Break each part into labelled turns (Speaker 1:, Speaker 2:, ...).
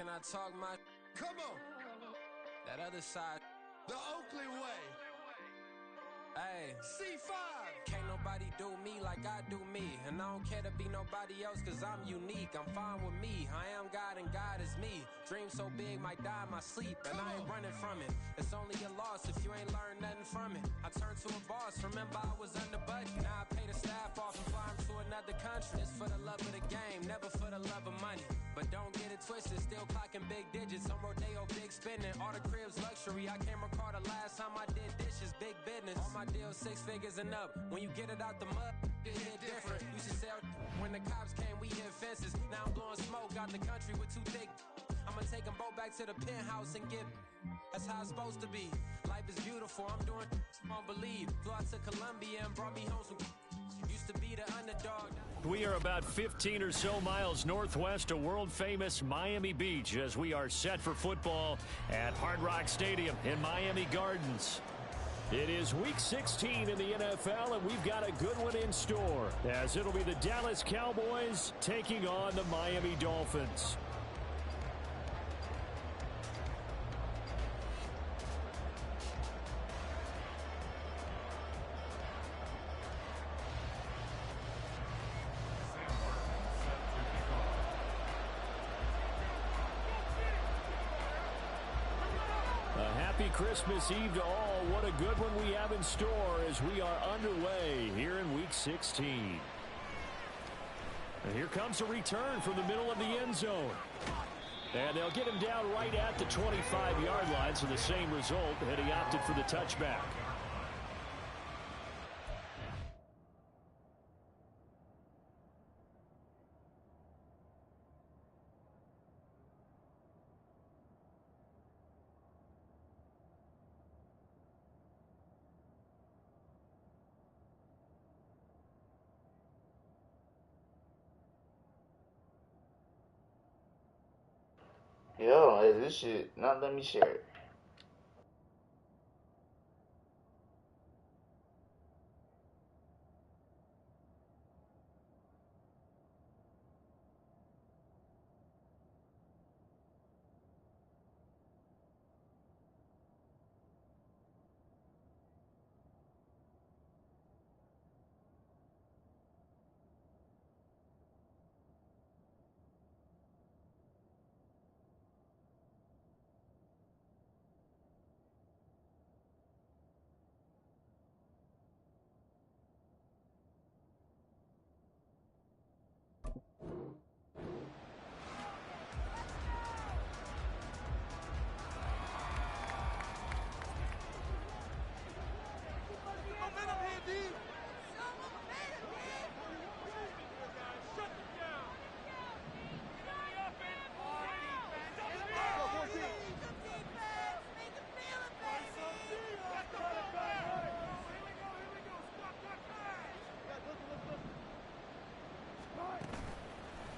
Speaker 1: Can I talk my?
Speaker 2: Come on.
Speaker 1: That other side.
Speaker 2: The Oakland way.
Speaker 1: Hey.
Speaker 2: C5.
Speaker 1: Can't nobody do me like I do me. And I don't care to be nobody else cause I'm unique. I'm fine with me. I am God and God is me. Dream so big might die in my sleep. And I ain't running from it. It's only a loss if you ain't learned nothing from it. I turned to a boss. Remember I was under budget. Now I pay the staff off and fly them to another country. It's for the love of the game, never for the love of money. But don't get it twisted, still clocking big digits. On Rodeo, big spending. All the cribs luxury. I can't recall the last time I did dishes. Big business. All my deals 6 figures and up. When you get it out the mud, it hit different. Used to sell when the cops came, we hit fences. Now I'm blowing smoke out the country with 2 thick. I'ma take them both back to the penthouse and get. That's how it's supposed to be. Life is beautiful. I'm doing won't believe. Flew out to Colombia and brought me home some. Used to be the underdog.
Speaker 3: We are about 15 or so miles northwest of world-famous Miami Beach as we are set for football at Hard Rock Stadium in Miami Gardens. It is Week 16 in the NFL, and we've got a good one in store, as it'll be the Dallas Cowboys taking on the Miami Dolphins. Happy Christmas Eve to all. What a good one we have in store as we are underway here in Week 16. And here comes a return from the middle of the end zone. And they'll get him down right at the 25-yard line, so the same result, and he opted for the touchback.
Speaker 4: Yo, this shit not let me share it.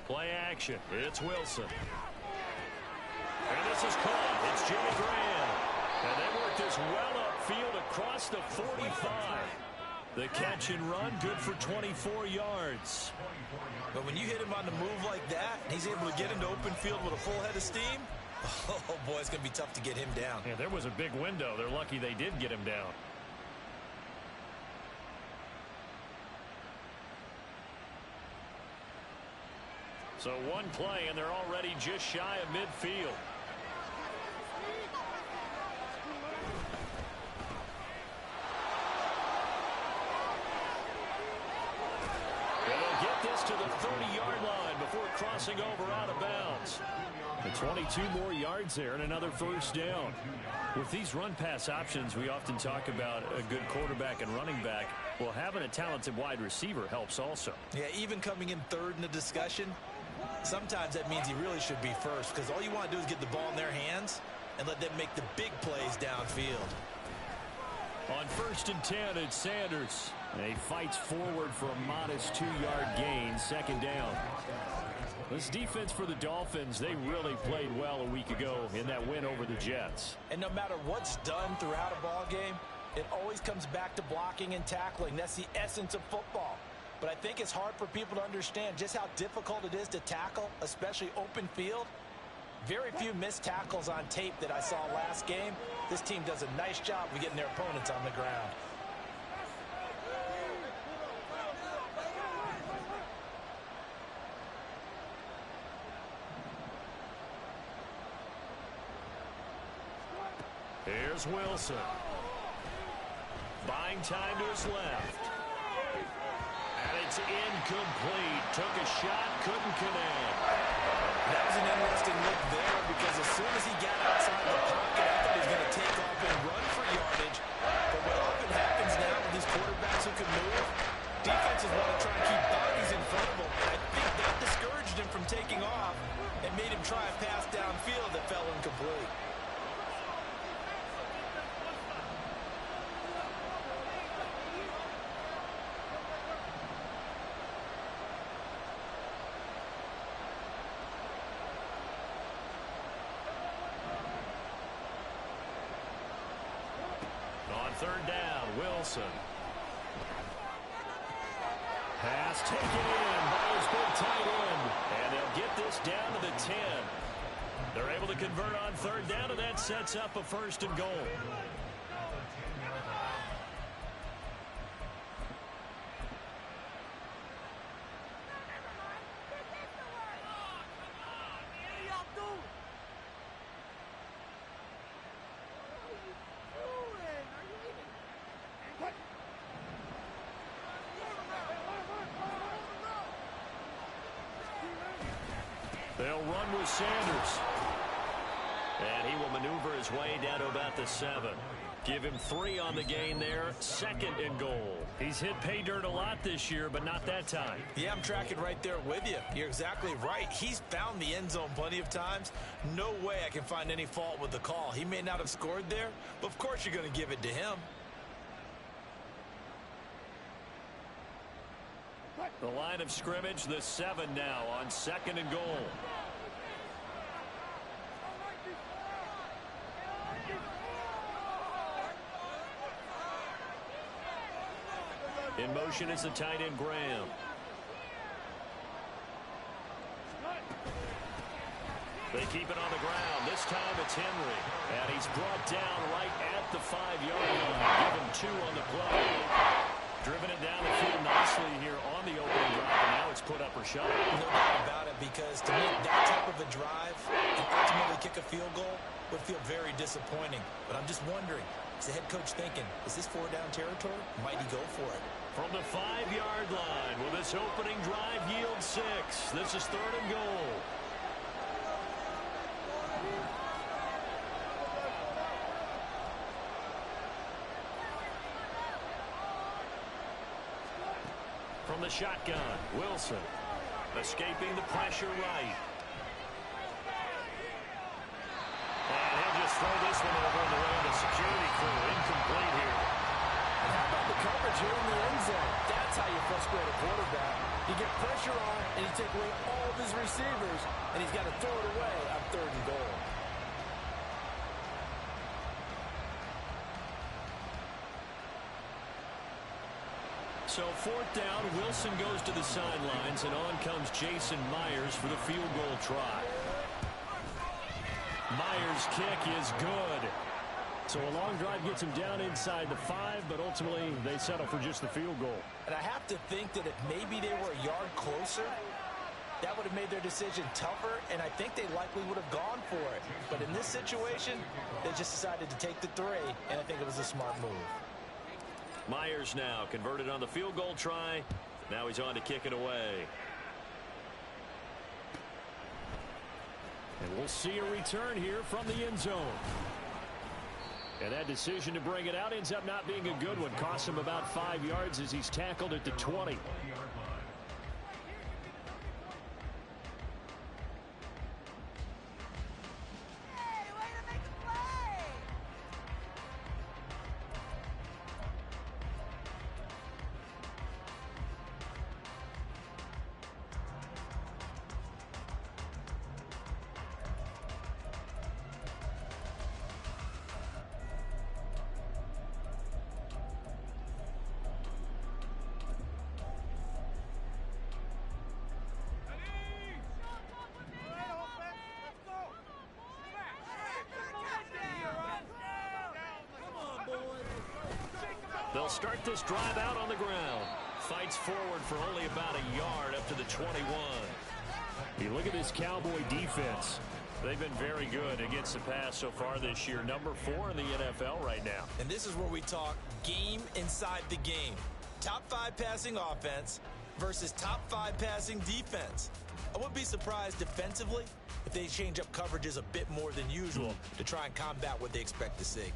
Speaker 3: Play action. It's Wilson. And this is caught. It's Jimmy Graham. And they work this well upfield across the 45. The catch and run, good for 24 yards.
Speaker 5: But when you hit him on the move like that, he's able to get into open field with a full head of steam, oh, boy, it's going to be tough to get him down.
Speaker 3: Yeah, there was a big window. They're lucky they did get him down. So one play, and they're already just shy of midfield. And they'll get this to the 30-yard line before crossing over out of bounds. And 22 more yards there and another first down. With these run-pass options, we often talk about a good quarterback and running back. Well, having a talented wide receiver helps also.
Speaker 5: Yeah, even coming in third in the discussion, sometimes that means he really should be first, because all you want to do is get the ball in their hands and let them make the big plays downfield.
Speaker 3: On 1st and 10, it's Sanders. And he fights forward for a modest 2-yard gain, second down. This defense for the Dolphins, they really played well a week ago in that win over the Jets.
Speaker 5: And no matter what's done throughout a ball game, it always comes back to blocking and tackling. That's the essence of football. But I think it's hard for people to understand just how difficult it is to tackle, especially open field. Very few missed tackles on tape that I saw last game. This team does a nice job of getting their opponents on the ground.
Speaker 3: Here's Wilson. Buying time to his left. And it's incomplete. Took a shot, couldn't connect.
Speaker 5: That was an interesting look there because as soon as he got outside the pocket, I thought he was going to take off and run for yardage. But what often happens now with these quarterbacks who can move, defenses want to try and keep bodies in front of them. And I think that discouraged him from taking off and made him try a pass downfield that fell incomplete.
Speaker 3: Third down, Wilson. Pass taken in by his big tight end. And they'll get this down to the 10. They're able to convert on third down, and that sets up a 1st and goal. They'll run with Sanders. And he will maneuver his way down to about the 7. Give him 3 on the gain there. 2nd and goal. He's hit pay dirt a lot this year, but not that time.
Speaker 5: Yeah, I'm tracking right there with you. You're exactly right. He's found the end zone plenty of times. No way I can find any fault with the call. He may not have scored there, but of course you're going to give it to him.
Speaker 3: The line of scrimmage, the 7 now on 2nd and goal. In motion is the tight end, Graham. They keep it on the ground. This time it's Henry. And he's brought down right at the 5-yard line. Give him 2 on the play. Driven it down the field nicely here on the opening drive, and now it's put up or shut.
Speaker 5: No doubt about it, because to make that type of a drive and ultimately kick a field goal would feel very disappointing. But I'm just wondering, is the head coach thinking, is this 4-down territory? Might he go for it?
Speaker 3: From the 5-yard line, will this opening drive yield 6? This is 3rd and goal. From the shotgun, Wilson escaping the pressure right. And he'll just throw this one over in the way of the security crew. Incomplete here.
Speaker 5: And how about the coverage here in the end zone? That's how you frustrate a quarterback. You get pressure on, and you take away all of his receivers, and he's got to throw it away on 3rd and goal.
Speaker 3: So 4th down, Wilson goes to the sidelines, and on comes Jason Myers for the field goal try. Myers' kick is good. So a long drive gets him down inside the 5, but ultimately they settle for just the field goal.
Speaker 5: And I have to think that if maybe they were a yard closer, that would have made their decision tougher, and I think they likely would have gone for it. But in this situation, they just decided to take the 3, and I think it was a smart move.
Speaker 3: Myers now converted on the field goal try. Now he's on to kick it away. And we'll see a return here from the end zone. And that decision to bring it out ends up not being a good one. Costs him about 5 yards as he's tackled at the 20. They'll start this drive out on the ground. Fights forward for only about a yard up to the 21. You look at this Cowboy defense. They've been very good against the pass so far this year. Number 4 in the NFL right now.
Speaker 5: And this is where we talk game inside the game. Top 5 passing offense versus top 5 passing defense. I wouldn't be surprised defensively if they change up coverages a bit more than usual to try and combat what they expect to see.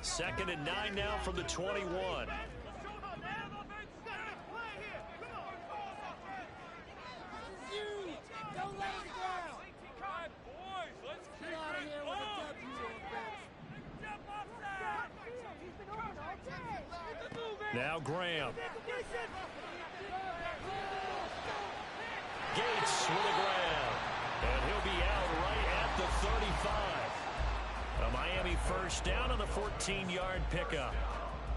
Speaker 3: Second and 9 now from the 21. Now Graham. Gates with a grab. And he'll be out right at the 35. A Miami first down on the 14-yard pickup.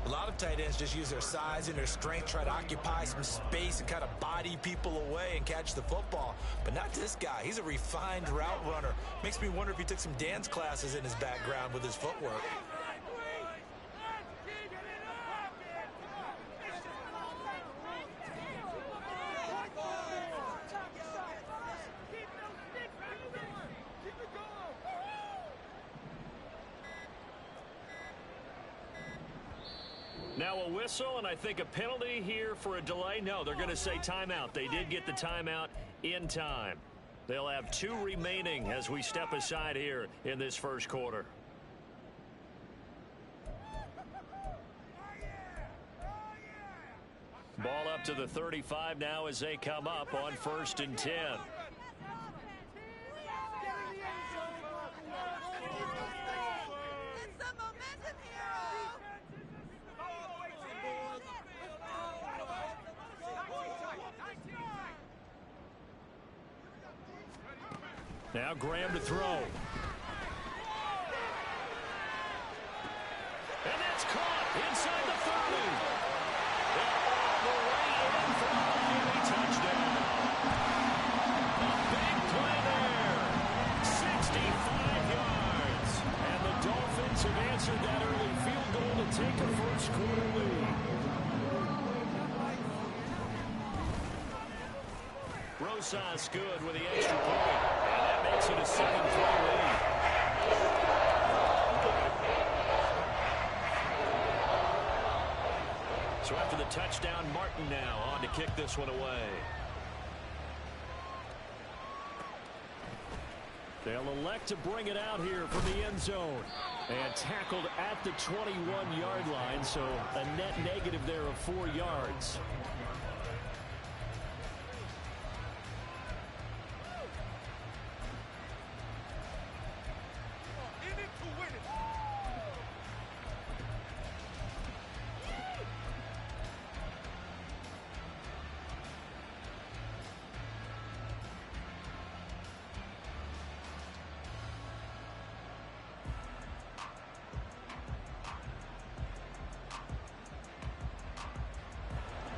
Speaker 5: A lot of tight ends just use their size and their strength, try to occupy some space and kind of body people away and catch the football. But not this guy. He's a refined route runner. Makes me wonder if he took some dance classes in his background with his footwork.
Speaker 3: Now a whistle, and I think a penalty here for a delay. No, they're going to say timeout. They did get the timeout in time. They'll have 2 remaining as we step aside here in this first quarter. Ball up to the 35 now as they come up on 1st and 10. Now Graham to throw. And that's caught inside the 30. And all the way in for a Miami touchdown. A big play there. 65 yards. And the Dolphins have answered that early field goal to take a first quarter lead. Rosas good with the extra point. And that makes it a 7-3 lead. So after the touchdown, Martin now on to kick this one away. They'll elect to bring it out here from the end zone. And tackled at the 21-yard line, so a net negative there of 4 yards.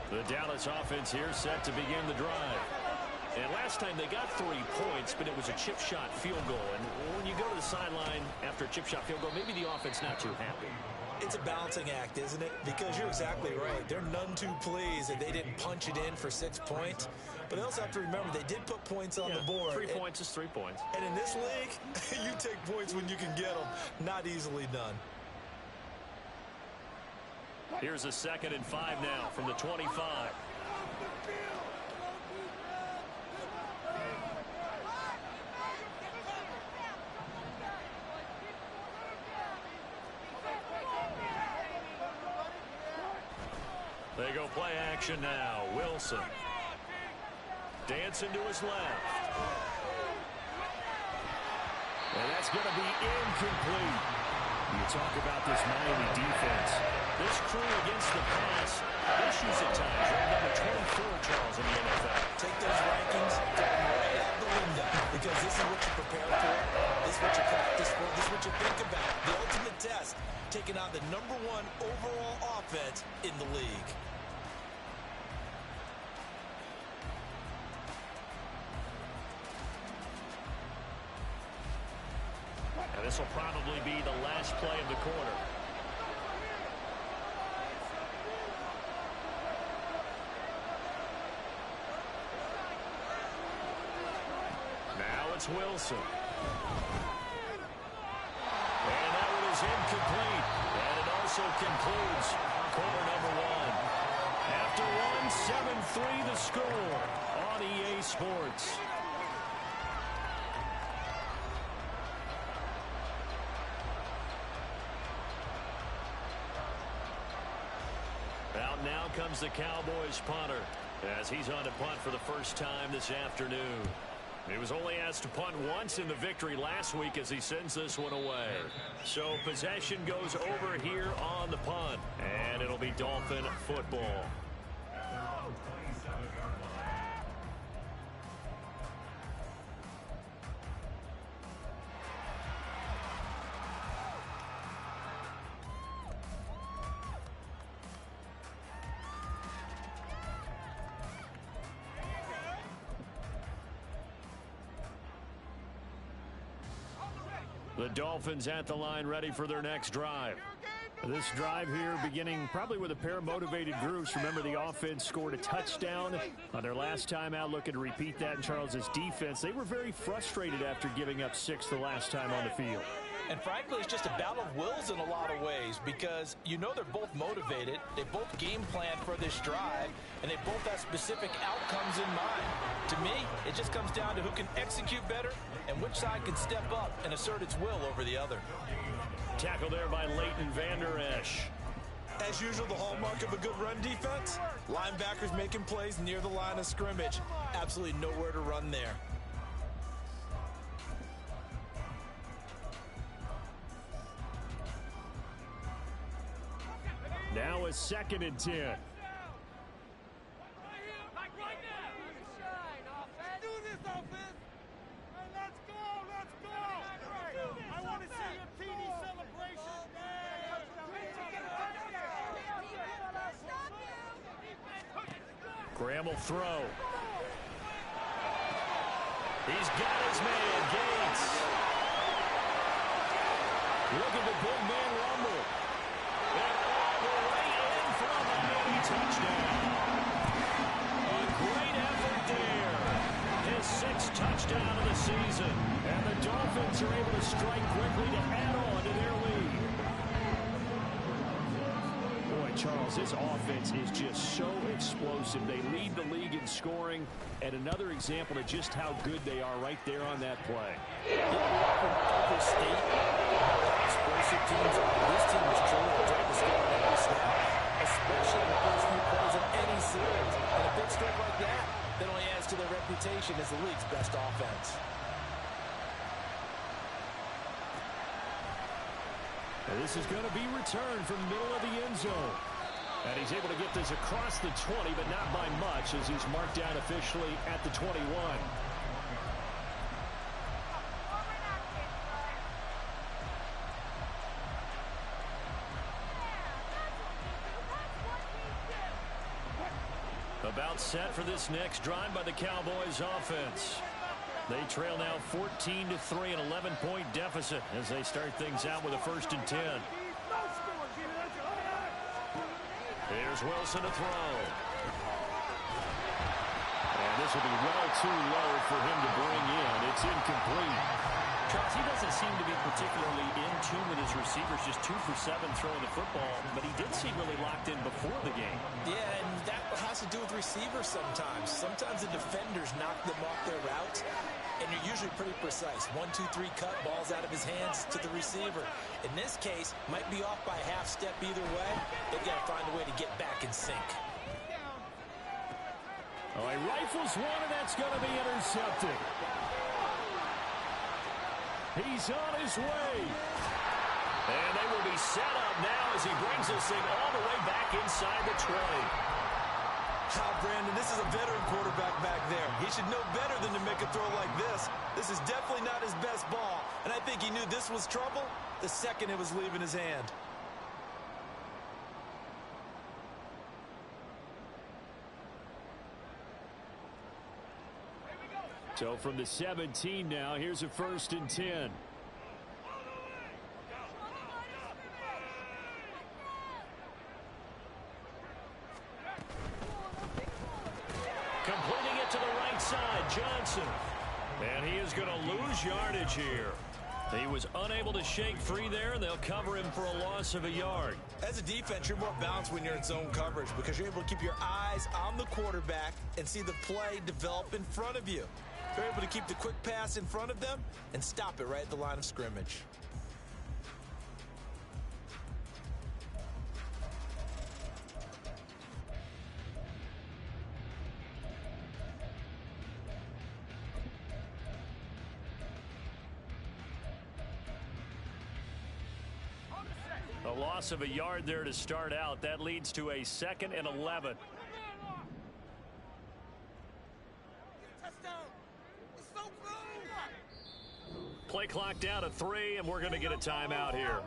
Speaker 3: The Dallas offense here set to begin the drive. And last time they got 3 points, but it was a chip shot field goal. And when you go to the sideline after a chip shot field goal, maybe the offense not too happy.
Speaker 5: It's a balancing act, isn't it? Because you're exactly right. They're none too pleased that they didn't punch it in for 6 points. But they also have to remember they did put points on the board.
Speaker 3: 3 points is 3 points.
Speaker 5: And in this league, you take points when you can get them. Not easily done.
Speaker 3: Here's a 2nd and 5 now from the 25. They go play action now. Wilson. Dancing to his left. And that's going to be incomplete. You talk about this Miami defense. This crew against the pass, issues at times. Right, number 24, Charles, in the NFL.
Speaker 5: Take those rankings, throw them right out the window. Because this is what you prepare for. This is what you practice for. This is what you think about. The ultimate test, taking on the #1 overall offense in the league.
Speaker 3: And This will probably be the last play of the quarter. Now it's Wilson. And that one is incomplete. And it also concludes quarter number one. After one, 7-3 the score on EA Sports. Out now comes the Cowboys punter as he's on to punt for the first time this afternoon. He was only asked to punt once in the victory last week as he sends this one away. So possession goes over here on the punt, and it'll be Dolphin football. The Dolphins at the line ready for their next drive. This drive here beginning probably with a pair of motivated groups. Remember, the offense scored a touchdown on their last time out, looking to repeat that in Charles's defense. They were very frustrated after giving up 6 the last time on the field.
Speaker 5: And frankly, it's just a battle of wills in a lot of ways because you know they're both motivated. They both game plan for this drive, and they both have specific outcomes in mind. To me, it just comes down to who can execute better and which side can step up and assert its will over the other.
Speaker 3: Tackle there by Leighton Vander Esch.
Speaker 5: As usual, the hallmark of a good run defense, linebackers making plays near the line of scrimmage. Absolutely nowhere to run there.
Speaker 3: Now a 2nd and 10. Graham will throw. He's got his man, Gates. Look at the big man rumble. And all the way in for a Miami touchdown. A great effort there. His 6th touchdown of the season. And the Dolphins are able to strike quickly to add on to their lead. Boy, Charles, this offense is just so explosive. They lead the league in scoring, and another example of just how good they are right there on that play.
Speaker 5: State, explosive teams. This team is truly a drive to score on every snap, especially in the first few plays of any series. And a big stroke like that only adds to their reputation as the league's best offense.
Speaker 3: And this is going to be returned from the middle of the end zone. And he's able to get this across the 20, but not by much, as he's marked down officially at the 21. About set for this next drive by the Cowboys offense. They trail now 14-3, an 11-point deficit as they start things out with a 1st and 10. Here's Wilson to throw. And this will be well too low for him to bring in. It's incomplete.
Speaker 6: Charles, he doesn't seem to be particularly in tune with his receivers, just 2 for 7 throwing the football, but he did seem really locked in before the game.
Speaker 5: Yeah, and that has to do with receivers sometimes. Sometimes the defenders knock them off their routes, and you're usually pretty precise. 1, 2, 3 cut, balls out of his hands to the receiver. In this case, might be off by a half step either way. They've got to find a way to get back in sync.
Speaker 3: Oh, he rifles one, and that's going to be intercepted. He's on his way. And they will be set up now as he brings this thing all the way back inside the 20.
Speaker 5: Brandon, this is a veteran quarterback back there. He should know better than to make a throw like this. This is definitely not his best ball, and I think he knew this was trouble the second it was leaving his hand.
Speaker 3: So from the 17 now, here's a 1st and 10. Johnson. And he is going to lose yardage here. He was unable to shake free there, and they'll cover him for a loss of a yard.
Speaker 5: As a defense, you're more balanced when you're in zone coverage because you're able to keep your eyes on the quarterback and see the play develop in front of you. You're able to keep the quick pass in front of them and stop it right at the line of scrimmage.
Speaker 3: A loss of a yard there to start out. That leads to a 2nd and 11. Play clock down to 3, and we're going to get a timeout here.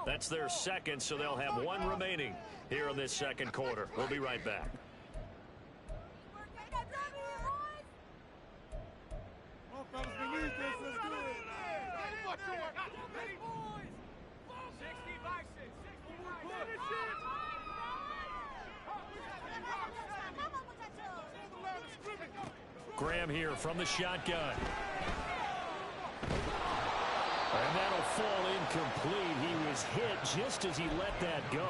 Speaker 3: That's their second, so they'll have 1 remaining here in this second quarter. We'll be right back. Graham here from the shotgun. And that'll fall incomplete. He was hit just as he let that go.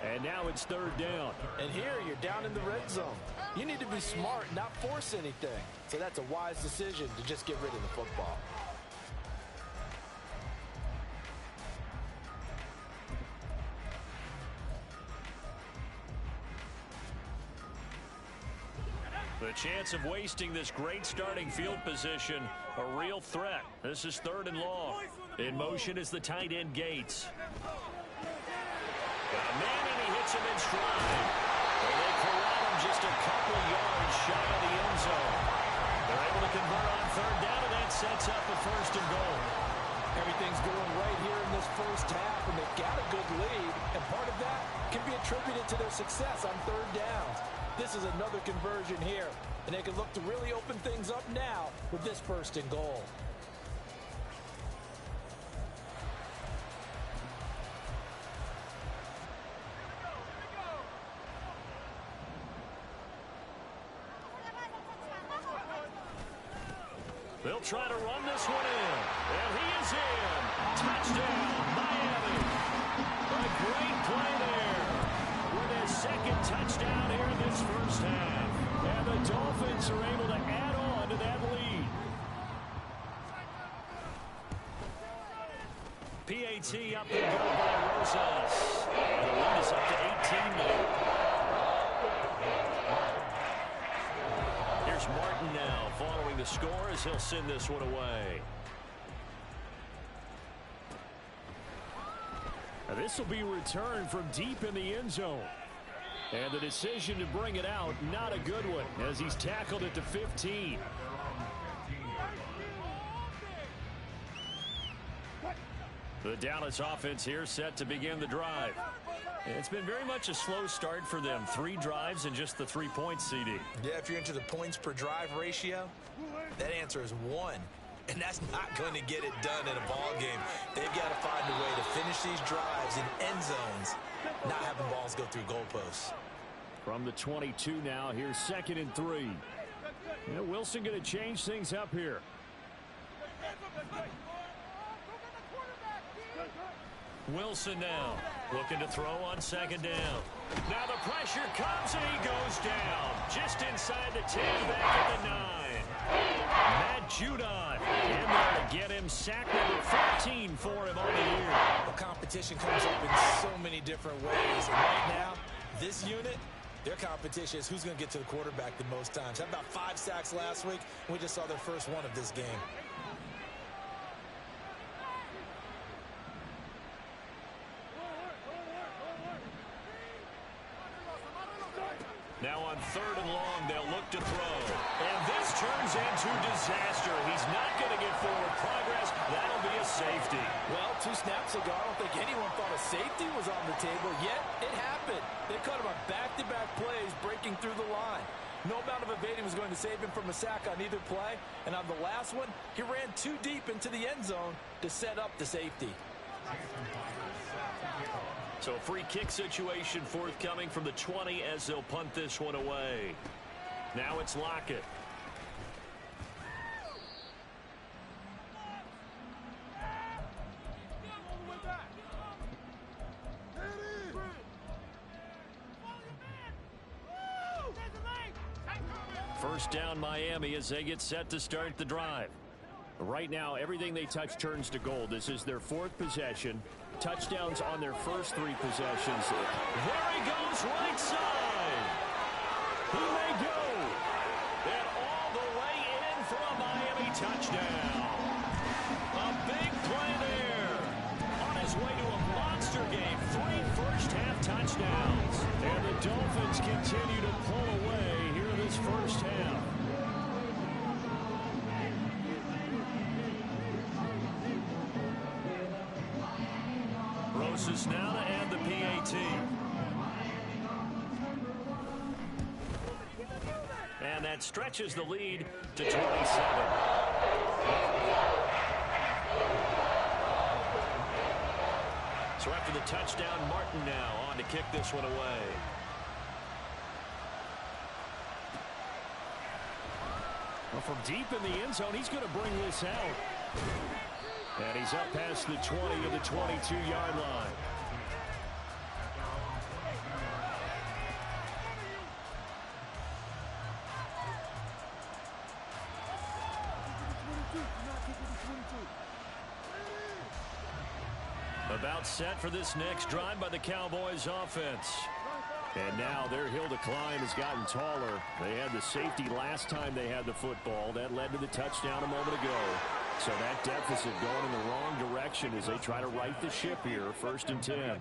Speaker 3: And now it's 3rd down.
Speaker 5: And here you're down in the red zone. You need to be smart, not force anything. So that's a wise decision to just get rid of the football.
Speaker 3: The chance of wasting this great starting field position, a real threat. This is 3rd and long. In motion is the tight end Gates. Got a man, and he hits him in stride. And they corral him just a couple yards shy of the end zone. They're able to convert on 3rd down, and that sets up a 1st and goal.
Speaker 5: Everything's going right here in this first half, and they've got a good lead. And part of that can be attributed to their success on 3rd downs. This is another conversion here, and they can look to really open things up now with this 1st and goal.
Speaker 3: They'll try to run this one in, and he is in. Touchdown, Miami. A great play there with his 2nd touchdown here in this first half. And the Dolphins are able to add on to that lead. PAT up and go by Rosas. The lead is up to 18 now. Here's Martin now following the score as he'll send this one away. Now this will be returned from deep in the end zone. And the decision to bring it out, not a good one, as he's tackled it to 15. The Dallas offense here set to begin the drive. It's been very much a slow start for them. 3 drives and just the 3 points, CD.
Speaker 5: Yeah, if you're into the points per drive ratio, that answer is 1. And that's not going to get it done in a ball game. They've got to find a way to finish these drives in end zones, not having balls go through goalposts.
Speaker 3: From the 22 now, here's 2nd and 3. Yeah, Wilson going to change things up here. Wilson now looking to throw on 2nd down. Now the pressure comes and he goes down just inside the 10, back at the 9. Matt Judon in there to get him sack number 14 for him on the year.
Speaker 5: The competition comes up in so many different ways. And right now, this unit, their competition is who's going to get to the quarterback the most times. How about 5 sacks last week? We just saw their first one of this game.
Speaker 3: Now on 3rd and long, they'll look to throw. And this turns into disaster. He's not going to get forward progress. That'll be a safety.
Speaker 5: Well, 2 snaps ago, I don't think anyone thought a safety was on the table, yet it happened. They caught him on back-to-back plays breaking through the line. No amount of evading was going to save him from a sack on either play. And on the last one, he ran too deep into the end zone to set up the safety.
Speaker 3: So a free kick situation forthcoming from the 20 as they'll punt this one away. Now it's Lockett. First down Miami as they get set to start the drive. Right now, everything they touch turns to gold. This is their 4th possession. Touchdowns on their first 3 possessions. There he goes, right side. He may go. And all the way in for a Miami touchdown. A big play there. On his way to a monster game. 3 first-half touchdowns. And the Dolphins continue to pull away here in this first half. Rosas now to add the PAT. And that stretches the lead to 27. So after the touchdown, Martin now on to kick this one away. Well, from deep in the end zone, he's going to bring this out. And he's up past the 20 of the 22-yard line. About set for this next drive by the Cowboys offense. And now their hill to climb has gotten taller. They had the safety last time they had the football. That led to the touchdown a moment ago. So that deficit going in the wrong direction as they try to right the ship here. 1st and 10.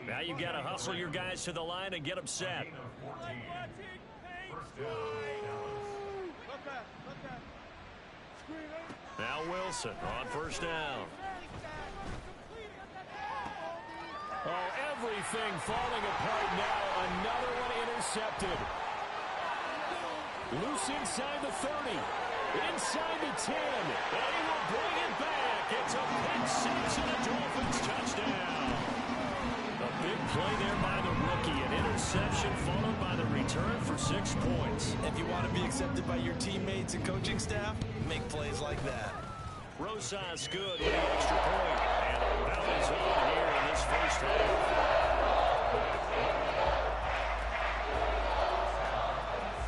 Speaker 3: Now you've got to hustle your guys to the line and get them set. Now Wilson on 1st down. Oh, everything falling apart now. Another one intercepted. Loose inside the 30. Inside the 10. And he will bring it back. It's a pick 6 and a Dolphins touchdown. A big play there by the rookie. An interception followed by the return for 6 points.
Speaker 5: If you want to be accepted by your teammates and coaching staff, make plays like that.
Speaker 3: Rosas good with the extra point. And a rout is on here in this first half.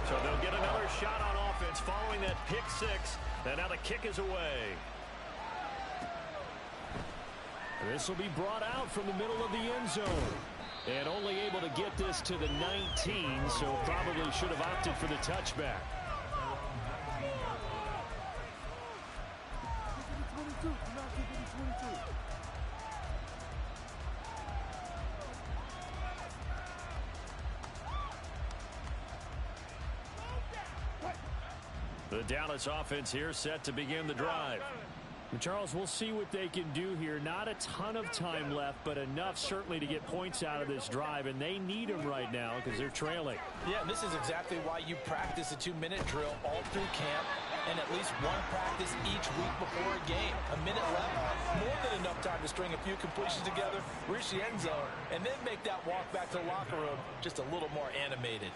Speaker 3: So they'll get another shot on offense following that pick 6. And now the kick is away. This will be brought out from the middle of the end zone. And only able to get this to the 19, so probably should have opted for the touchback. The Dallas offense here set to begin the drive. Charles, we'll see what they can do here. Not a ton of time left, but enough certainly to get points out of this drive, and they need them right now because they're trailing.
Speaker 5: Yeah, and this is exactly why you practice a 2-minute drill all through camp and at least one practice each week before a game. A minute left, more than enough time to string a few completions together, reach the end zone, and then make that walk back to the locker room just a little more animated.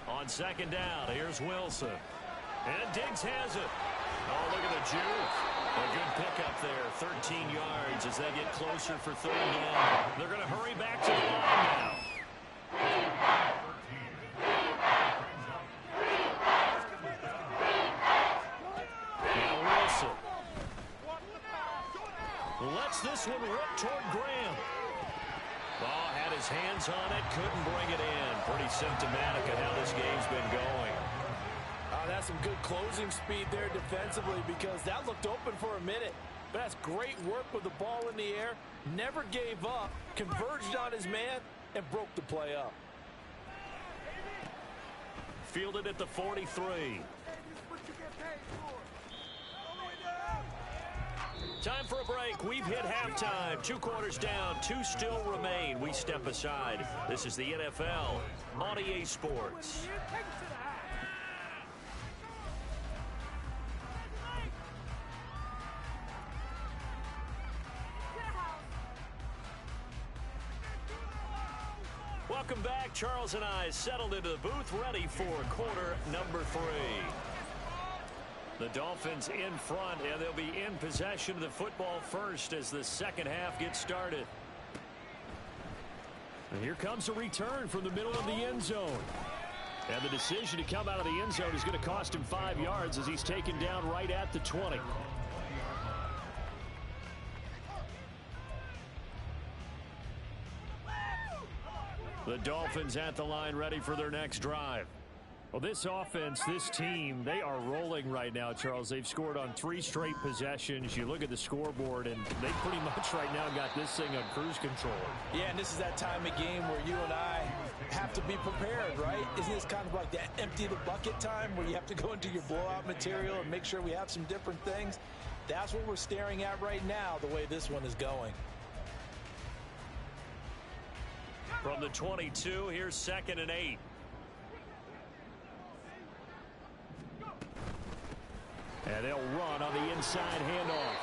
Speaker 3: On 2nd down, here's Wilson. And Diggs has it. Oh, look at the juke. A good pickup there, 13 yards as they get closer for 3rd down. They're going to hurry back to the line now. Now Wilson. Lets this one rip toward Graham. Oh, had his hands on it, couldn't bring it in. Pretty symptomatic of how this game's been going.
Speaker 5: That's some good closing speed there defensively because that looked open for a minute. But that's great work with the ball in the air. Never gave up, converged on his man, and broke the play up.
Speaker 3: Fielded at the 43. Time for a break. We've hit halftime. 2 quarters down. 2 still remain. We step aside. This is the NFL on EA Sports. Welcome back. Charles and I settled into the booth, ready for quarter number 3. The Dolphins in front, and they'll be in possession of the football first as the second half gets started. And here comes a return from the middle of the end zone. And the decision to come out of the end zone is going to cost him 5 yards as he's taken down right at the 20. The Dolphins at the line ready for their next drive. Well, this offense, this team, they are rolling right now, Charles. They've scored on 3 straight possessions. You look at the scoreboard, and they pretty much right now got this thing on cruise control.
Speaker 5: Yeah, and this is that time of game where you and I have to be prepared, right? Isn't this kind of like that empty the bucket time where you have to go into your blowout material and make sure we have some different things? That's what we're staring at right now, the way this one is going.
Speaker 3: From the 22, here's 2nd and 8. And they'll run on the inside handoff.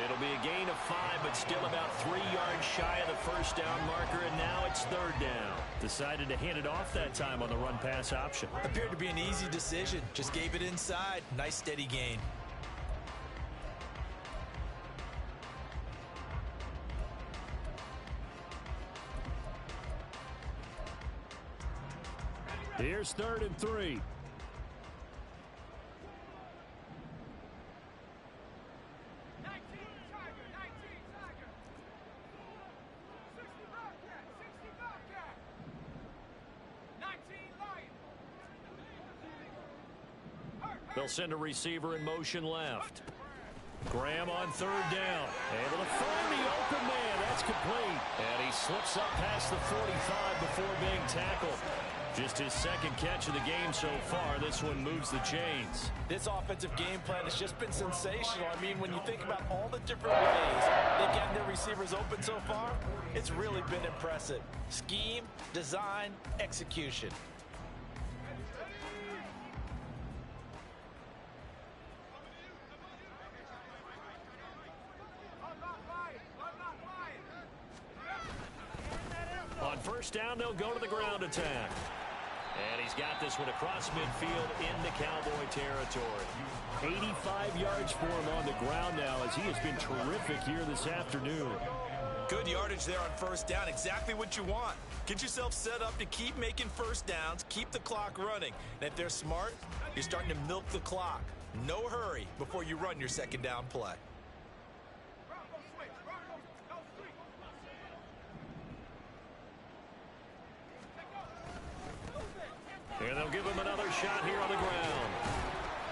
Speaker 3: It'll be a gain of 5, but still about 3 yards shy of the first down marker, and now it's 3rd down. Decided to hand it off that time on the run-pass option.
Speaker 5: Appeared to be an easy decision. Just gave it inside. Nice steady gain.
Speaker 3: Here's 3rd and 3. They'll send a receiver in motion left. Graham on 3rd down. Able to find the open man. That's complete. And he slips up past the 45 before being tackled. Just his 2nd catch of the game so far. This one moves the chains.
Speaker 5: This offensive game plan has just been sensational. I mean, when you think about all the different ways they've gotten their receivers open so far, it's really been impressive. Scheme, design, execution.
Speaker 3: On 1st down, they'll go to the ground attack. And he's got this one across midfield into Cowboy territory. 85 yards for him on the ground now as he has been terrific here this afternoon.
Speaker 5: Good yardage there on 1st down. Exactly what you want. Get yourself set up to keep making 1st downs, keep the clock running. And if they're smart, you're starting to milk the clock. No hurry before you run your 2nd down play.
Speaker 3: And they'll give him another shot here on the ground.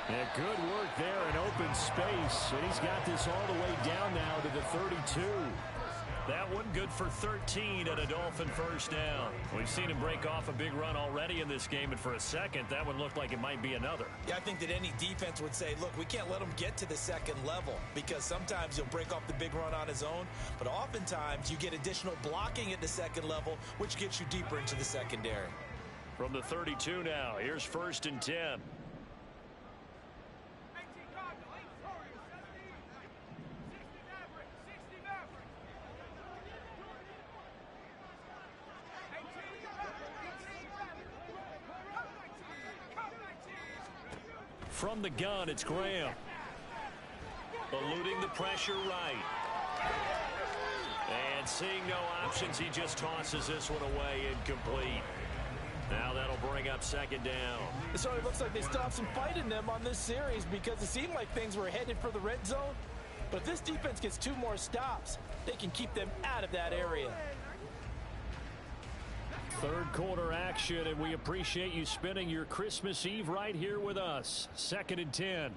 Speaker 3: And good work there in open space. And he's got this all the way down now to the 32. That one good for 13 and a Dolphin 1st down. We've seen him break off a big run already in this game, and for a second, that one looked like it might be another.
Speaker 5: Yeah, I think that any defense would say, look, we can't let him get to the 2nd level because sometimes he'll break off the big run on his own, but oftentimes you get additional blocking at the 2nd level, which gets you deeper into the secondary.
Speaker 3: From the 32 now, here's 1st and 10. From the gun, it's Graham. Eluding the pressure right. And seeing no options, he just tosses this one away, incomplete. Now that'll bring up 2nd down.
Speaker 5: It certainly looks like they still have some fight in them on this series because it seemed like things were headed for the red zone. But if this defense gets 2 more stops, they can keep them out of that area.
Speaker 3: 3rd quarter action, and we appreciate you spending your Christmas Eve right here with us. 2nd and 10.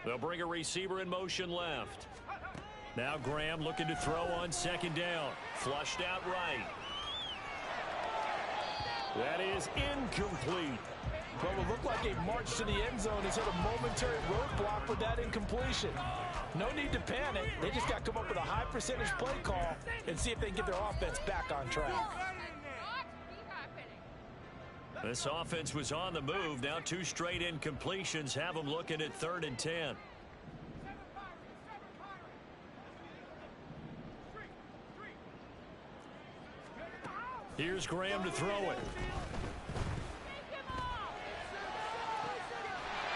Speaker 3: They'll bring a receiver in motion left. Now Graham looking to throw on 2nd down. Flushed out right. That is incomplete.
Speaker 5: What will look like a march to the end zone has hit a momentary roadblock with that incompletion. No need to panic. They just got to come up with a high percentage play call and see if they can get their offense back on track.
Speaker 3: This offense was on the move. Now 2 straight incompletions have them looking at 3rd and 10. Here's Graham to throw it.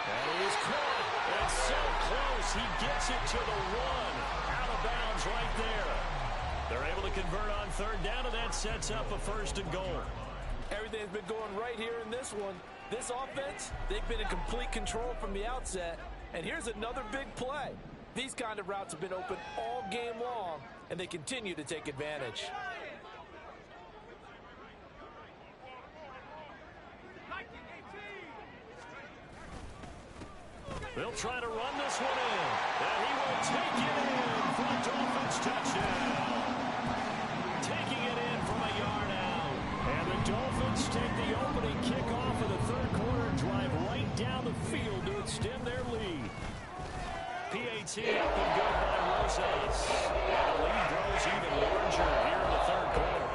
Speaker 3: And he is caught. And so close. He gets it to the 1. Out of bounds right there. They're able to convert on third down, and that sets up a 1st and goal.
Speaker 5: Everything's been going right here in this one. This offense, they've been in complete control from the outset. And here's another big play. These kind of routes have been open all game long, and they continue to take advantage.
Speaker 3: They'll try to run this one in. And he will take it in for a Dolphins touchdown. Taking it in from a yard out. And the Dolphins take the opening kickoff of the third quarter and drive right down the field to extend their lead. PAT up and good by Rosas. And the lead grows even larger here in the third quarter.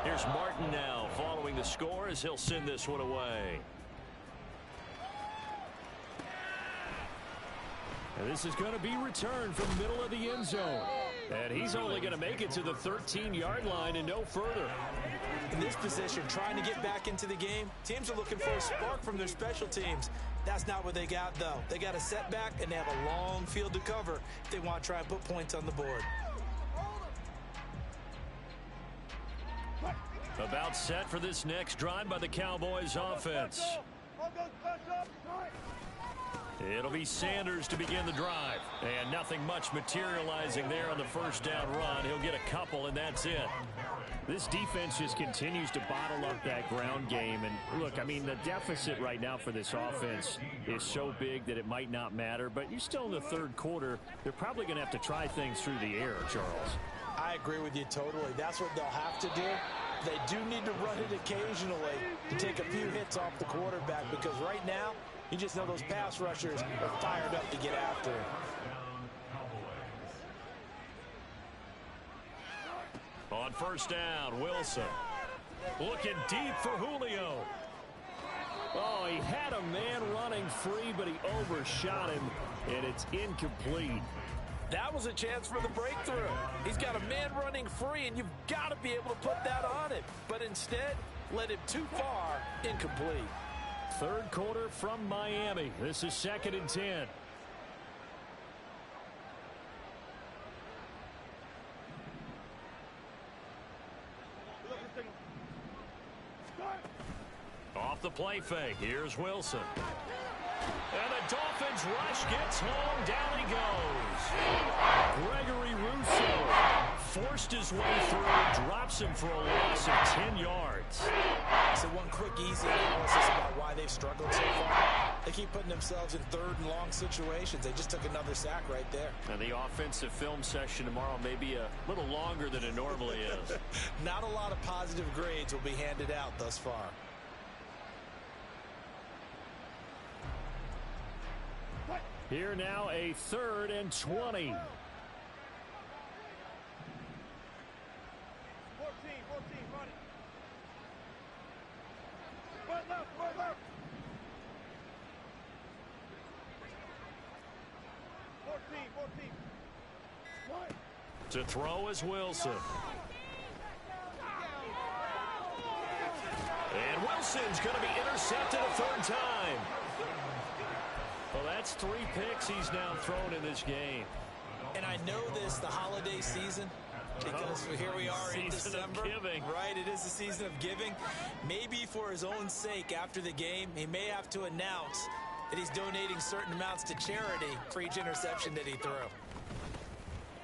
Speaker 3: Here's Martin now following the score as he'll send this one away. And this is going to be returned from the middle of the end zone. And he's only going to make it to the 13-yard line and no further.
Speaker 5: In this position, trying to get back into the game, teams are looking for a spark from their special teams. That's not what they got, though. They got a setback, and they have a long field to cover if they want to try and put points on the board.
Speaker 3: About set for this next drive by the Cowboys offense. It'll be Sanders to begin the drive. And nothing much materializing there on the first down run. He'll get a couple, and that's it.
Speaker 6: This defense just continues to bottle up that ground game. And, look, I mean, the deficit right now for this offense is so big that it might not matter. But you're still in the third quarter. They're probably going to have to try things through the air, Charles.
Speaker 5: I agree with you totally. That's what they'll have to do. They do need to run it occasionally to take a few hits off the quarterback, because right now, you just know those pass rushers are fired up to get after him.
Speaker 3: On first down, Wilson. Looking deep for Julio.
Speaker 6: Oh, he had a man running free, but he overshot him, and it's incomplete.
Speaker 5: That was a chance for the breakthrough. He's got a man running free, and you've got to be able to put that on him. But instead, led him too far, incomplete.
Speaker 3: Third quarter from Miami. This is 2nd and 10. Off the play fake. Here's Wilson. And the Dolphins rush gets home. Down he goes. Gregory Rousseau forced his way through. Drops him for a loss of 10 yards.
Speaker 5: So one quick, easy analysis about why they've struggled so far. They keep putting themselves in third and long situations. They just took another sack right there.
Speaker 3: And the offensive film session tomorrow may be a little longer than it normally is.
Speaker 5: Not a lot of positive grades will be handed out thus far.
Speaker 3: Here now, a 3rd and 20.
Speaker 2: 14, run it. Run left, run left. 14.
Speaker 3: To throw is Wilson. And Wilson's going to be intercepted a 3rd time. Well, that's 3 picks he's now thrown in this game.
Speaker 5: And I know this, the holiday season, because here we are in December.
Speaker 3: Giving.
Speaker 5: Right, it is the season of giving. Maybe for his own sake after the game, he may have to announce that he's donating certain amounts to charity for each interception that he threw.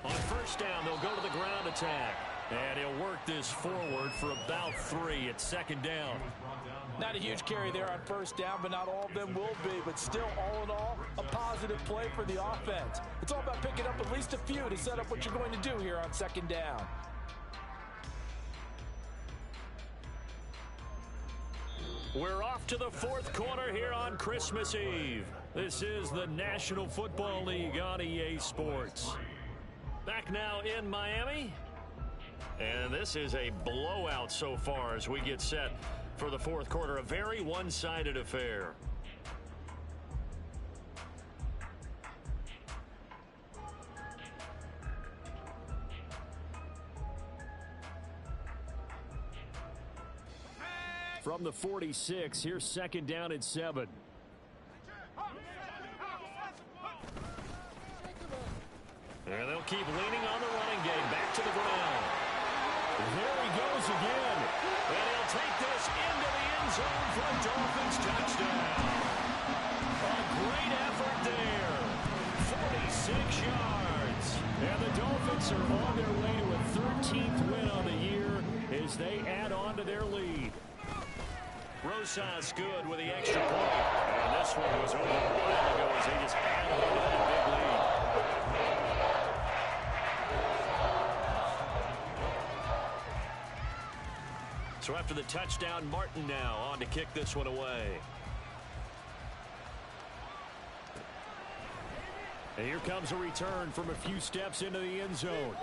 Speaker 3: On first down, they'll go to the ground attack. And he'll work this forward for about 3 at 2nd down.
Speaker 5: Not a huge carry there on first down, but not all of them will be. But still, all in all, a positive play for the offense. It's all about picking up at least a few to set up what you're going to do here on 2nd down.
Speaker 3: We're off to the 4th quarter here on Christmas Eve. This is the National Football League on EA Sports. Back now in Miami. And this is a blowout so far as we get set for the 4th quarter. A very one-sided affair. From the 46, here's 2nd down and 7. And they'll keep leaning on the running game. Back to the ground. There he goes again. And he'll take this into the end zone for a Dolphins touchdown. A great effort there. 46 yards. And the Dolphins are on their way to a 13th win on the year as they add on to their lead. Rosas good with the extra point. And this one was over a while ago as they just add on to that big lead. So after the touchdown, Martin now on to kick this one away. And here comes a return from a few steps into the end zone.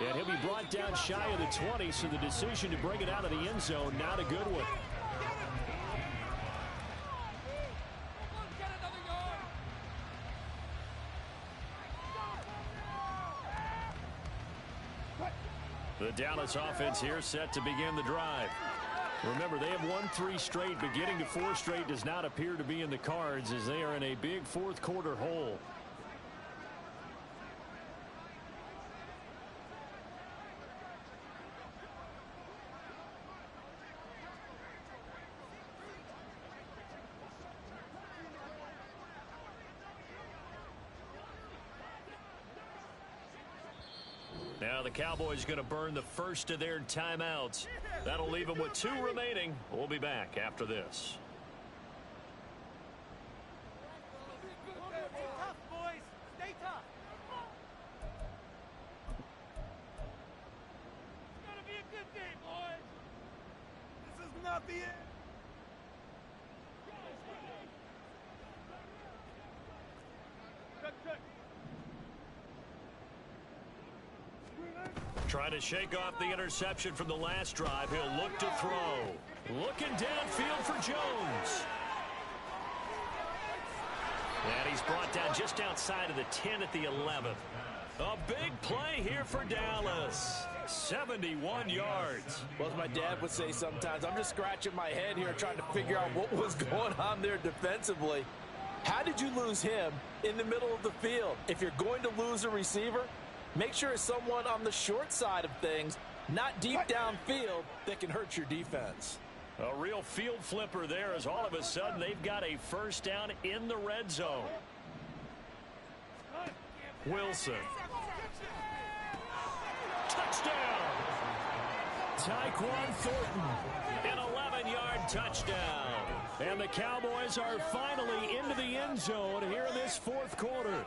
Speaker 3: And he'll be brought down shy of the 20, so the decision to bring it out of the end zone, not a good one. The Dallas offense here set to begin the drive. Remember, they have won 3 straight, but getting to 4 straight does not appear to be in the cards as they are in a big fourth quarter hole. Now the Cowboys going to burn the first of their timeouts. That'll leave them with 2 remaining. We'll be back after this.
Speaker 2: Stay tough, boys. Stay tough. It's gonna be a good day, boys. This is not the end. Cut.
Speaker 3: Trying to shake off the interception from the last drive. He'll look to throw. Looking downfield for Jones. And he's brought down just outside of the 10 at the 11th. A big play here for Dallas. 71 yards.
Speaker 5: Well, as my dad would say sometimes, I'm just scratching my head here trying to figure out what was going on there defensively. How did you lose him in the middle of the field? If you're going to lose a receiver, make sure it's someone on the short side of things, not deep downfield, that can hurt your defense.
Speaker 3: A real field flipper there as all of a sudden they've got a first down in the red zone. Wilson. Touchdown. Tyquan Thornton. An 11-yard touchdown. And the Cowboys are finally into the end zone here in this fourth quarter.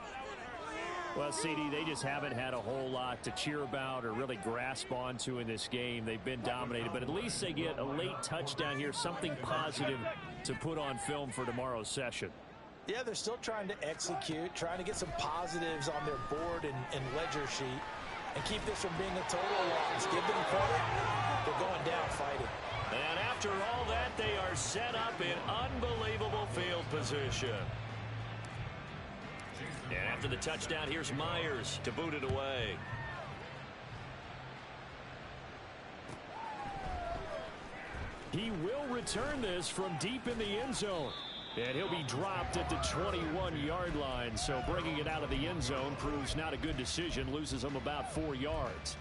Speaker 3: Well, CD, they just haven't had a whole lot to cheer about or really grasp onto in this game. They've been dominated, but at least they get a late touchdown here, something positive to put on film for tomorrow's session.
Speaker 5: Yeah, they're still trying to execute, trying to get some positives on their board and ledger sheet and keep this from being a total loss. Give them credit. They're going down fighting.
Speaker 3: And after all that, they are set up in unbelievable field position. And after the touchdown, here's Myers to boot it away. He will return this from deep in the end zone. And he'll be dropped at the 21-yard line. So bringing it out of the end zone proves not a good decision. Loses him about 4 yards.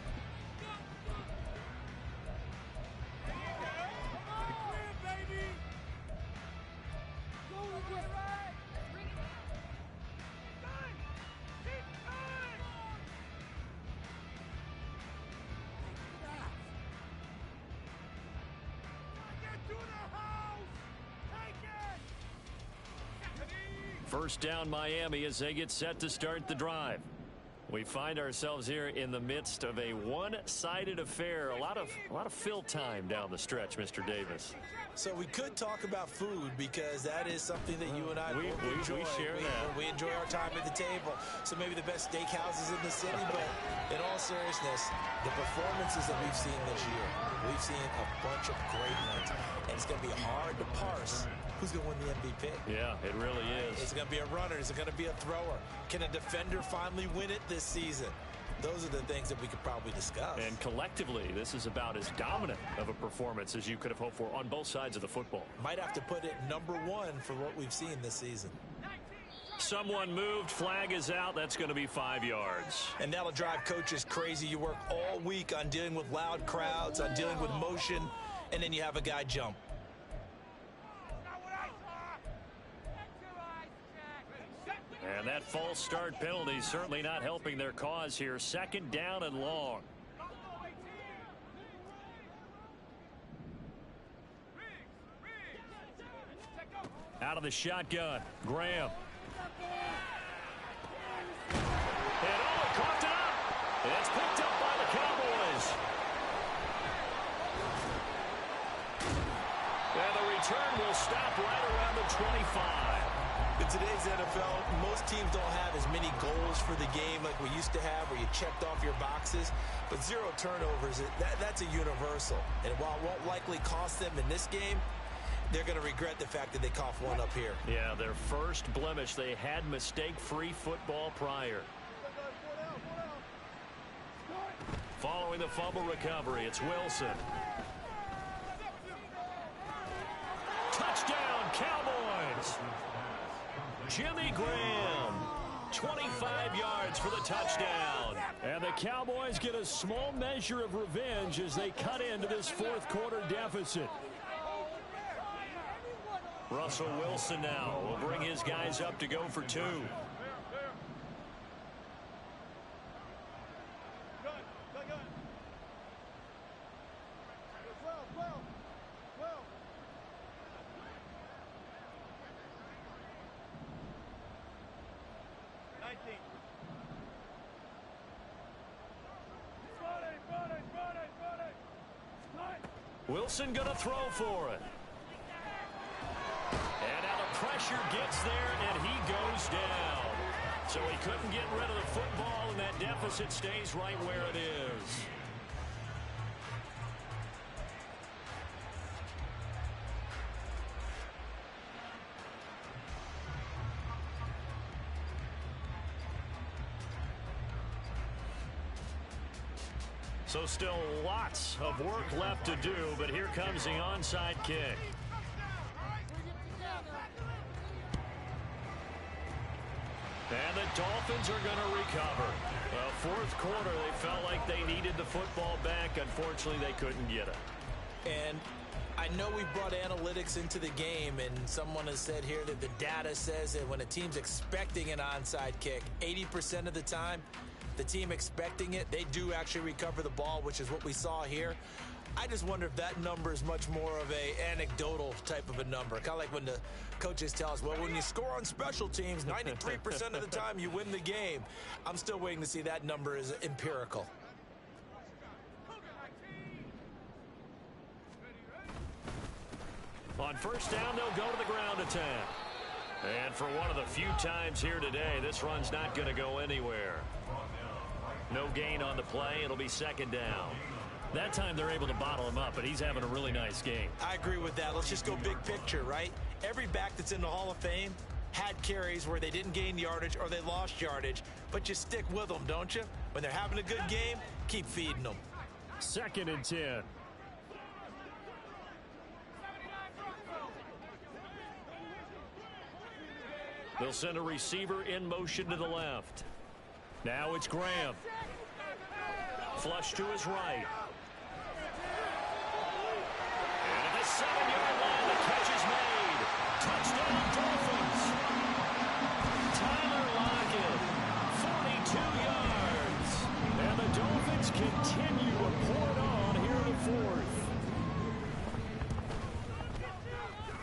Speaker 3: First down Miami as they get set to start the drive. We find ourselves here in the midst of a one-sided affair. A lot of fill time down the stretch, Mr. Davis.
Speaker 5: So we could talk about food because that is something that you and I enjoy.
Speaker 3: We share that.
Speaker 5: We enjoy our time at the table. So maybe the best steakhouses in the city, but in all seriousness, the performances that we've seen this year, we've seen a bunch of great ones, and it's going to be hard to parse who's going to win the MVP.
Speaker 3: Yeah, it really is.
Speaker 5: Is it going to be a runner? Is it going to be a thrower? Can a defender finally win it this season? Those are the things that we could probably discuss.
Speaker 3: And collectively, this is about as dominant of a performance as you could have hoped for on both sides of the football.
Speaker 5: Might have to put it #1 for what we've seen this season.
Speaker 3: Someone moved. Flag is out. That's going to be 5 yards.
Speaker 5: And that'll drive coaches crazy. You work all week on dealing with loud crowds, on dealing with motion, and then you have a guy jump.
Speaker 3: And that false start penalty certainly not helping their cause here. 2nd down and long. Out of the shotgun, Graham. And coughed it up. And it's picked up by the Cowboys. And the return will stop right around the 25.
Speaker 5: In today's NFL, most teams don't have as many goals for the game like we used to have, where you checked off your boxes. But 0 turnovers, that's a universal. And while it won't likely cost them in this game, they're going to regret the fact that they coughed one up here.
Speaker 3: Yeah, their first blemish. They had mistake-free football prior. Following the fumble recovery, it's Wilson. Touchdown, Cowboys! Jimmy Graham, 25 yards for the touchdown. And the Cowboys get a small measure of revenge as they cut into this 4th quarter deficit. Russell Wilson now will bring his guys up to go for 2. Wilson going to throw for it. And now the pressure gets there, and he goes down. So he couldn't get rid of the football, and that deficit stays right where it is. So still lots of work left to do, but here comes the onside kick. And the Dolphins are going to recover. Well, 4th quarter, they felt like they needed the football back. Unfortunately, they couldn't get it.
Speaker 5: And I know we brought analytics into the game, and someone has said here that the data says that when a team's expecting an onside kick, 80% of the time, the team expecting it, they do actually recover the ball, which is what we saw here. I just wonder if that number is much more of a anecdotal type of a number. Kind of like when the coaches tell us, well, when you score on special teams, 93% of the time you win the game. I'm still waiting to see that number is empirical.
Speaker 3: On 1st down, they'll go to the ground attack. And for one of the few times here today, this run's not going to go anywhere. No gain on the play. It'll be 2nd down. That time they're able to bottle him up, but he's having a really nice game.
Speaker 5: I agree with that. Let's just go big picture, right? Every back that's in the Hall of Fame had carries where they didn't gain yardage or they lost yardage, but you stick with them, don't you? When they're having a good game, keep feeding them.
Speaker 3: 2nd and 10. They'll send a receiver in motion to the left. Now it's Graham. Flush to his right. And at the 7-yard line, the catch is made. Touchdown, Dolphins. Tyler Lockett, 42 yards. And the Dolphins continue to pour it on here in the 4th.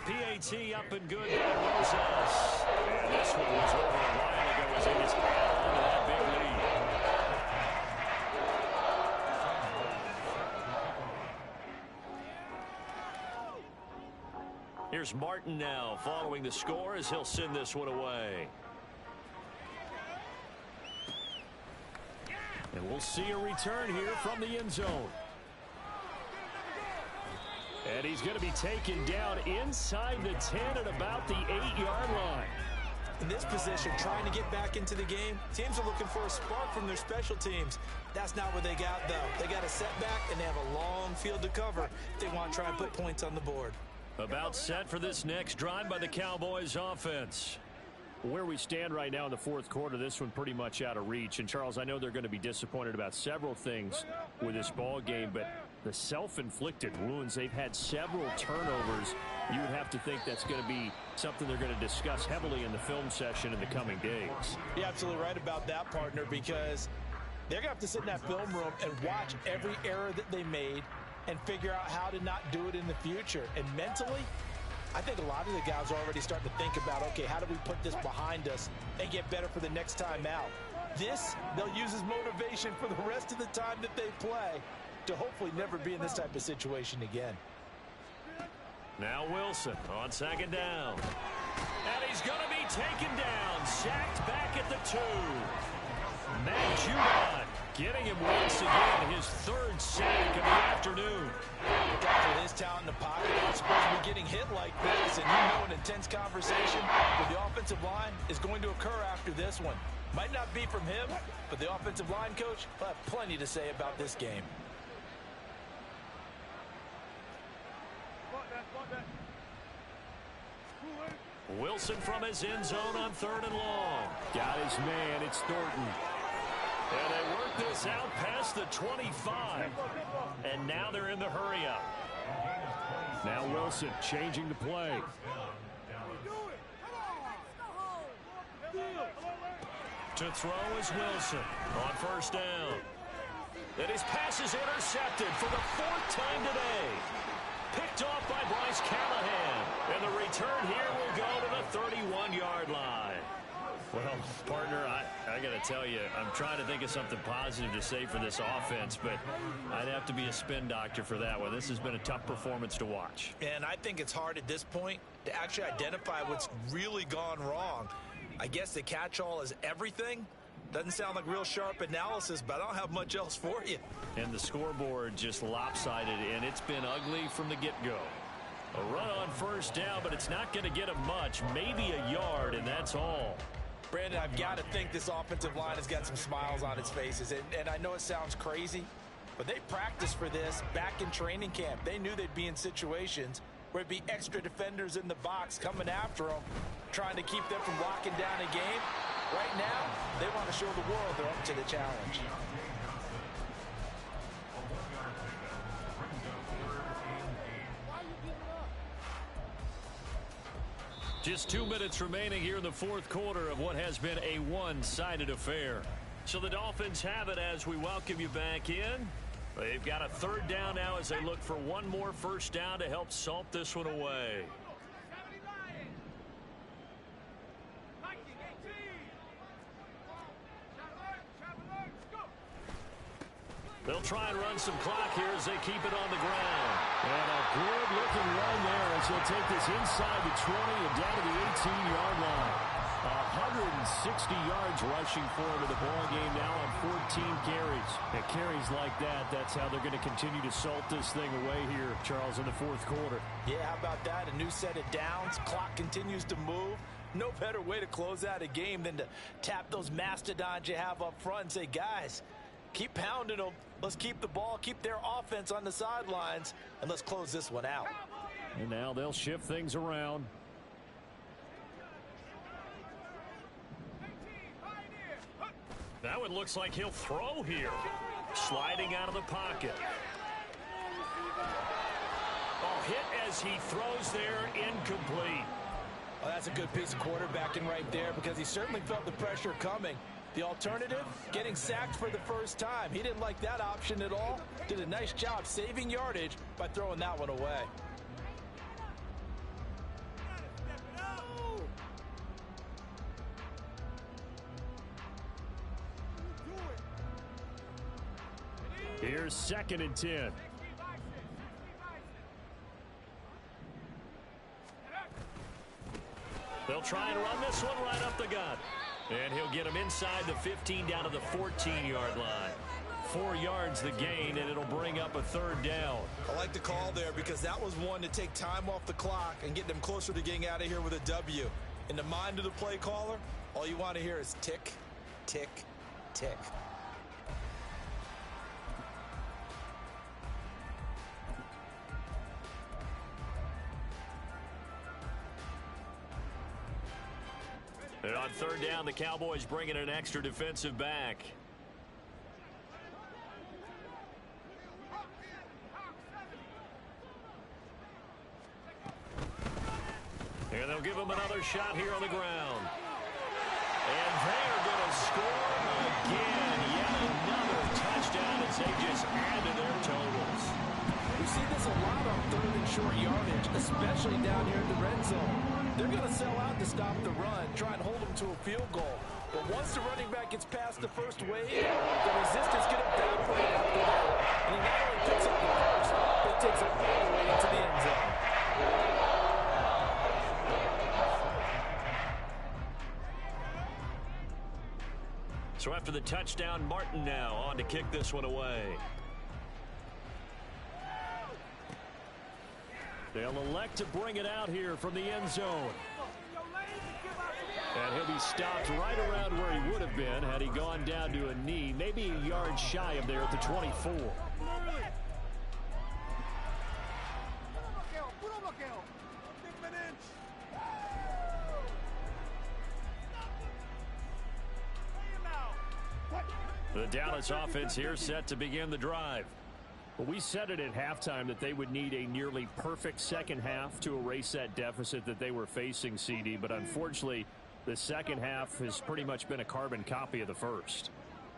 Speaker 3: PAT up and good by Moses. And this one was over a while ago as he just added on to that big lead. Here's Martin now following the score as he'll send this one away. And we'll see a return here from the end zone. And he's going to be taken down inside the 10 at about the 8-yard line.
Speaker 5: In this position, trying to get back into the game, teams are looking for a spark from their special teams. That's not what they got, though. They got a setback, and they have a long field to cover if they want to try and put points on the board.
Speaker 3: About set for this next drive by the Cowboys offense. Where we stand right now in the fourth quarter, this one pretty much out of reach. And, Charles, I know they're going to be disappointed about several things with this ball game, but the self-inflicted wounds, they've had several turnovers. You would have to think that's going to be something they're going to discuss heavily in the film session in the coming days.
Speaker 5: You're absolutely right about that, partner, because they're going to have to sit in that film room and watch every error that they made and figure out how to not do it in the future. And mentally, I think a lot of the guys are already starting to think about, okay, how do we put this behind us and get better for the next time out? This, they'll use as motivation for the rest of the time that they play to hopefully never be in this type of situation again.
Speaker 3: Now Wilson on second down. And he's going to be taken down, sacked back at the 2. Matt Judon getting him once again, his third sack of the afternoon.
Speaker 5: Look out for his talent in the pocket. He's supposed to be getting hit like this, and you know an intense conversation with the offensive line is going to occur after this one. Might not be from him, but the offensive line coach will have plenty to say about this game.
Speaker 3: Wilson from his end zone on 3rd and long. Got his man, it's Thornton. And they work this out past the 25. And now they're in the hurry up. Now Wilson changing the play. To throw is Wilson on 1st down. And his pass is intercepted for the 4th time today. Picked off by Bryce Callahan. And the return here will go to the 31-yard line. Well, partner, I got to tell you, I'm trying to think of something positive to say for this offense, but I'd have to be a spin doctor for that one. This has been a tough performance to watch.
Speaker 5: And I think it's hard at this point to actually identify what's really gone wrong. I guess the catch-all is everything. Doesn't sound like real sharp analysis, but I don't have much else for you.
Speaker 3: And the scoreboard just lopsided, and it's been ugly from the get-go. A run on 1st down, but it's not going to get him much, maybe a yard, and that's all.
Speaker 5: Brandon, I've got to think this offensive line has got some smiles on its faces. And I know it sounds crazy, but they practiced for this back in training camp. They knew they'd be in situations where it'd be extra defenders in the box coming after them, trying to keep them from locking down a game. Right now, they want to show the world they're up to the challenge.
Speaker 3: Just 2 minutes remaining here in the 4th quarter of what has been a one-sided affair. So the Dolphins have it as we welcome you back in. They've got a 3rd down now as they look for one more 1st down to help salt this one away. They'll try and run some clock here as they keep it on the ground. And a good-looking run there as they'll take this inside the 20 and down to the 18-yard line. 160 yards rushing for him in the ball game now on 14 carries. And carries like that, that's how they're going to continue to salt this thing away here, Charles, in the 4th quarter.
Speaker 5: Yeah, how about that? A new set of downs. Clock continues to move. No better way to close out a game than to tap those mastodons you have up front and say, guys, keep pounding them. Let's keep the ball, keep their offense on the sidelines, and let's close this one out.
Speaker 3: And now they'll shift things around. That one looks like he'll throw here. Sliding out of the pocket. Oh, hit as he throws there, incomplete.
Speaker 5: Well, that's a good piece of quarterbacking right there because he certainly felt the pressure coming. The alternative, getting sacked for the 1st time. He didn't like that option at all. Did a nice job saving yardage by throwing that one away.
Speaker 3: Here's 2nd and 10. They'll try and run this one right up the gut. And he'll get him inside the 15 down to the 14-yard line. 4 yards the gain, and it'll bring up a 3rd down.
Speaker 5: I like the call there because that was one to take time off the clock and get them closer to getting out of here with a W. In the mind of the play caller, all you want to hear is tick, tick, tick.
Speaker 3: And on third down, the Cowboys bringing an extra defensive back. And they'll give them another shot here on the ground. And they're going to score again. Yet another touchdown as they just add to their totals.
Speaker 5: We see this a lot on third and short yardage, especially down here in the red zone. They're going to sell out to stop the run, try and hold them to a field goal. But once the running back gets past the first wave, the resistance can evaporate after that. And he not only picks up the first, but takes it all the way into the end zone.
Speaker 3: So after the touchdown, Martin now on to kick this one away. They'll elect to bring it out here from the end zone. And he'll be stopped right around where he would have been had he gone down to a knee, maybe a yard shy of there at the 24. The Dallas offense here set to begin the drive. Well, we said it at halftime that they would need a nearly perfect second half to erase that deficit that they were facing, CD. But unfortunately, the second half has pretty much been a carbon copy of the first.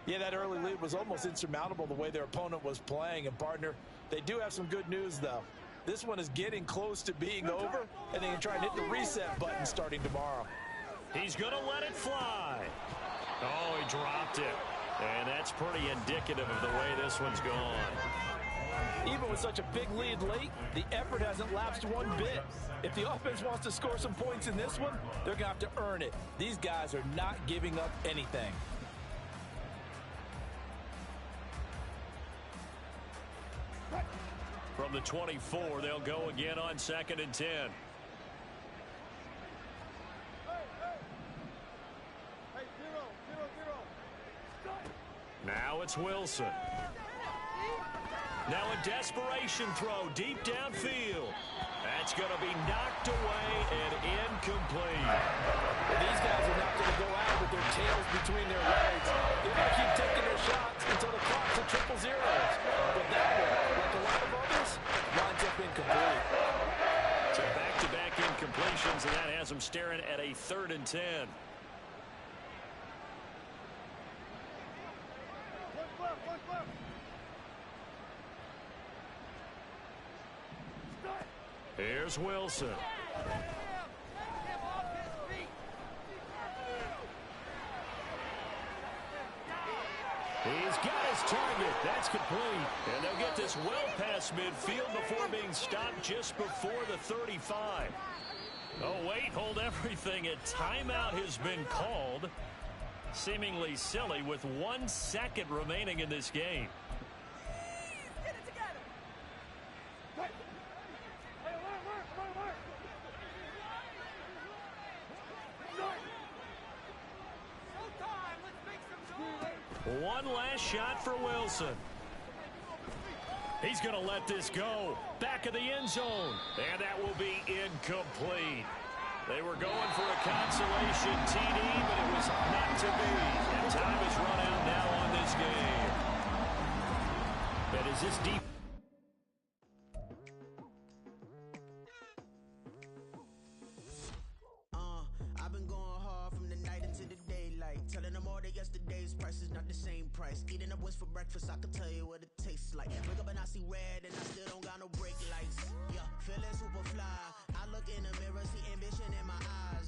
Speaker 5: Yeah, that early lead was almost insurmountable the way their opponent was playing. And, partner, they do have some good news, though. This one is getting close to being over, and they can try and hit the reset button starting tomorrow.
Speaker 3: He's going to let it fly. Oh, he dropped it. And that's pretty indicative of the way this one's gone.
Speaker 5: Even with such a big lead late, the effort hasn't lapsed one bit. If the offense wants to score some points in this one, they're going to have to earn it. These guys are not giving up anything.
Speaker 3: From the 24, they'll go again on 2nd and 10. Now it's Wilson. Now a desperation throw deep downfield. That's going to be knocked away and incomplete.
Speaker 5: These guys are not going to go out with their tails between their legs. They're going to keep taking their shots until the clock's at triple zeros. But that one, like a lot of others, lines up incomplete.
Speaker 3: So back-to-back incompletions, and that has them staring at a 3rd and 10. Here's Wilson. He's got his target. That's complete. And they'll get this well past midfield before being stopped just before the 35. Oh, wait, hold everything. A timeout has been called. Seemingly silly with 1 second remaining in this game. One last shot for Wilson. He's going to let this go. Back of the end zone. And that will be incomplete. They were going for a consolation TD, but it was not to be. And time has run out now on this game. That is this deep.
Speaker 7: I've been going hard from the night into the daylight. Telling them all that yesterday's price is not the same price. Eating up wings for breakfast, I can tell you what it tastes like. Wake up and I see red and I still don't got no brake lights. Yeah, feeling super fly. I look in the mirror, see ambition in my eyes.